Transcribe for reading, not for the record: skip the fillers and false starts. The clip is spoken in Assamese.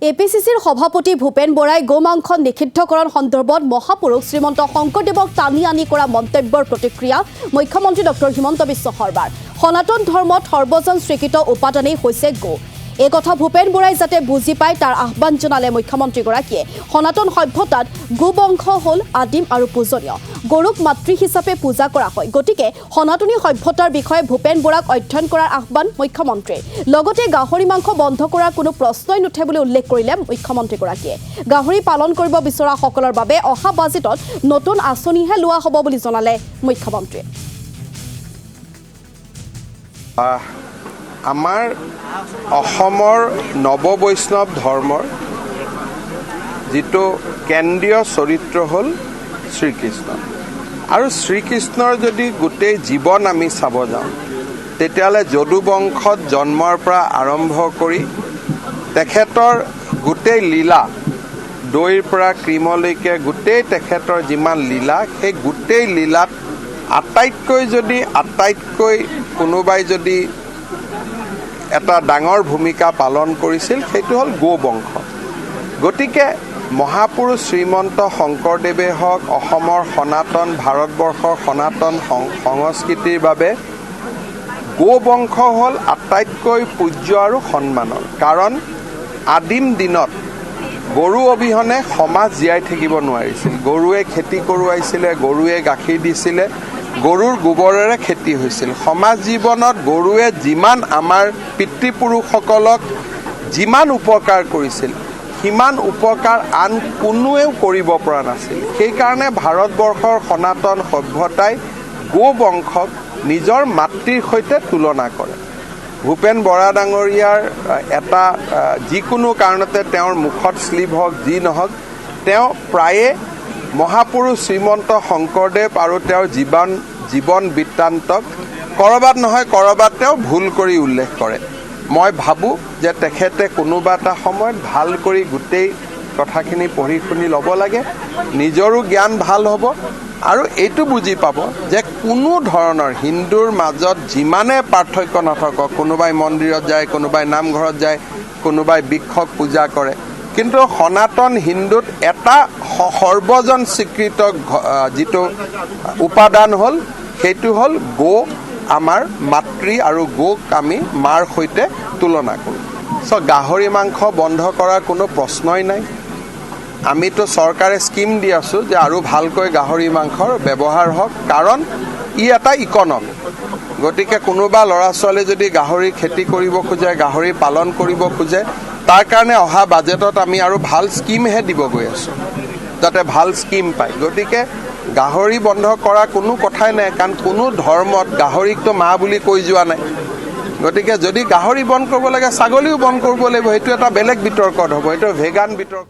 এপিচিচিৰ সভাপতি ভূপেন বৰাই গোমাংস নিষিদ্ধকৰণ সন্দৰ্ভত মহাপুৰুষ শ্ৰীমন্ত শংকৰদেৱক টানি আনি কৰা মন্তব্যৰ প্ৰতিক্ৰিয়া মুখ্যমন্ত্ৰী ডক্টৰ হিমন্ত বিশ্ব শৰ্মাৰ। সনাতন ধৰ্মত সৰ্বজন স্বীকৃত উপাদানেই হৈছে গো। এই কথা ভূপেন বৰাই যাতে বুজি পায় তাৰ আহ্বান জনালে মুখ্যমন্ত্ৰীগৰাকীয়ে। সনাতন সভ্যতাত গোবংশ হ'ল আদিম আৰু পূজনীয়। গৰুক মাতৃ হিচাপে পূজা কৰা হয়। গতিকে সনাতনী সভ্যতাৰ বিষয়ে ভূপেন বৰাক অধ্যয়ন কৰাৰ আহ্বান মুখ্যমন্ত্ৰীৰ। লগতে গাহৰি মাংস বন্ধ কৰাৰ কোনো প্ৰশ্নই নুঠে বুলি উল্লেখ কৰিলে মুখ্যমন্ত্ৰীগৰাকীয়ে। গাহৰি পালন কৰিব বিচৰাসকলৰ বাবে অহা বাজেটত নতুন আঁচনিহে লোৱা হ'ব বুলি জনালে মুখ্যমন্ত্ৰীয়ে। আমাৰ অসমৰ নৱবৈষ্ণৱ ধৰ্মৰ যিটো কেন্দ্ৰীয় চৰিত্ৰ হ'ল শ্ৰীকৃষ্ণ। আৰু শ্ৰীকৃষ্ণৰ যদি গোটেই জীৱন আমি চাব যাওঁ তেতিয়াহ'লে যদু বংশত জন্মৰ পৰা আৰম্ভ কৰি তেখেতৰ গোটেই লীলা, দৈৰ পৰা ক্ৰীমলৈকে গোটেই তেখেতৰ যিমান লীলা, সেই গোটেই লীলাত আটাইতকৈ কোনোবাই যদি এটা ডাঙৰ ভূমিকা পালন কৰিছিল সেইটো হ'ল গো বংশ। গতিকে মহাপুৰুষ শ্ৰীমন্ত শংকৰদেৱে হওক, অসমৰ সনাতন, ভাৰতবৰ্ষৰ সনাতন সংস্কৃতিৰ বাবে গো বংশ হ'ল আটাইতকৈ পূজ্য আৰু সন্মানৰ। কাৰণ আদিম দিনত গৰু অবিহনে সমাজ জীয়াই থাকিব নোৱাৰিছিল। গৰুৱে খেতি কৰোৱাইছিলে, গৰুৱে গাখীৰ দিছিলে, গৰুৰ গোবৰেৰে খেতি হৈছিল। সমাজ জীৱনত গৰুৱে যিমান আমাৰ পিতৃপুৰুষসকলক যিমান উপকাৰ কৰিছিল সিমান উপকাৰ আন কোনোৱেও কৰিব পৰা নাছিল। সেইকাৰণে ভাৰতবৰ্ষৰ সনাতন সভ্যতাই গো বংশক নিজৰ মাতৃৰ সৈতে তুলনা কৰে। ভূপেন বৰা ডাঙৰীয়াৰ এটা যিকোনো কাৰণতে তেওঁৰ মুখত শ্লিপ হওক যি নহওক, তেওঁ প্ৰায়ে মহাপুৰুষ শ্ৰীমন্ত শংকৰদেৱ আৰু তেওঁৰ জীৱন বৃত্তান্তক ক'ৰবাত নহয় ক'ৰবাত তেওঁ ভুল কৰি উল্লেখ কৰে। মই ভাবোঁ যে তেখেতে কোনোবা এটা সময়ত ভাল কৰি গোটেই কথাখিনি পঢ়ি শুনি ল'ব লাগে, নিজৰো জ্ঞান ভাল হ'ব আৰু এইটো বুজি পাব যে কোনো ধৰণৰ হিন্দুৰ মাজত যিমানে পাৰ্থক্য নাথাকক, কোনোবাই মন্দিৰত যায়, কোনোবাই নামঘৰত যায়, কোনোবাই বৃক্ষক পূজা কৰে, কিন্তু সনাতন হিন্দুত এটা সৰ্বজন স্বীকৃত যিটো উপাদান হ'ল সেইটো হ'ল গো, আমাৰ মাতৃ, আৰু গোক আমি মাৰ সৈতে তুলনা কৰোঁ। গাহৰি মাংস বন্ধ কৰাৰ কোনো প্ৰশ্নই নাই। আমিতো চৰকাৰে স্কিম দি আছোঁ যে আৰু ভালকৈ গাহৰি মাংসৰ ব্যৱহাৰ হওক, কাৰণ ই এটা ইকনমি। গতিকে কোনোবা ল'ৰা ছোৱালী যদি গাহৰি খেতি কৰিব খোজে, গাহৰি পালন কৰিব খোজে, তাৰ কাৰণে অহা বাজেটত আমি আৰু ভাল স্কিমহে দিব গৈ আছোঁ যাতে ভাল স্কিম পায়। গতিকে গাহৰি বন্ধ কৰা কোনো কথাই নাই, কাৰণ কোনো ধৰ্মত গাহৰিকতো মা বুলি কৈ যোৱা নাই। গতিকে যদি গাহৰি বন্ধ কৰিব লাগে, ছাগলীও বন্ধ কৰিব লাগিব। সেইটো এটা বেলেগ বিতৰ্কত হ'ব, এইটো ভেগান বিতৰ্ক।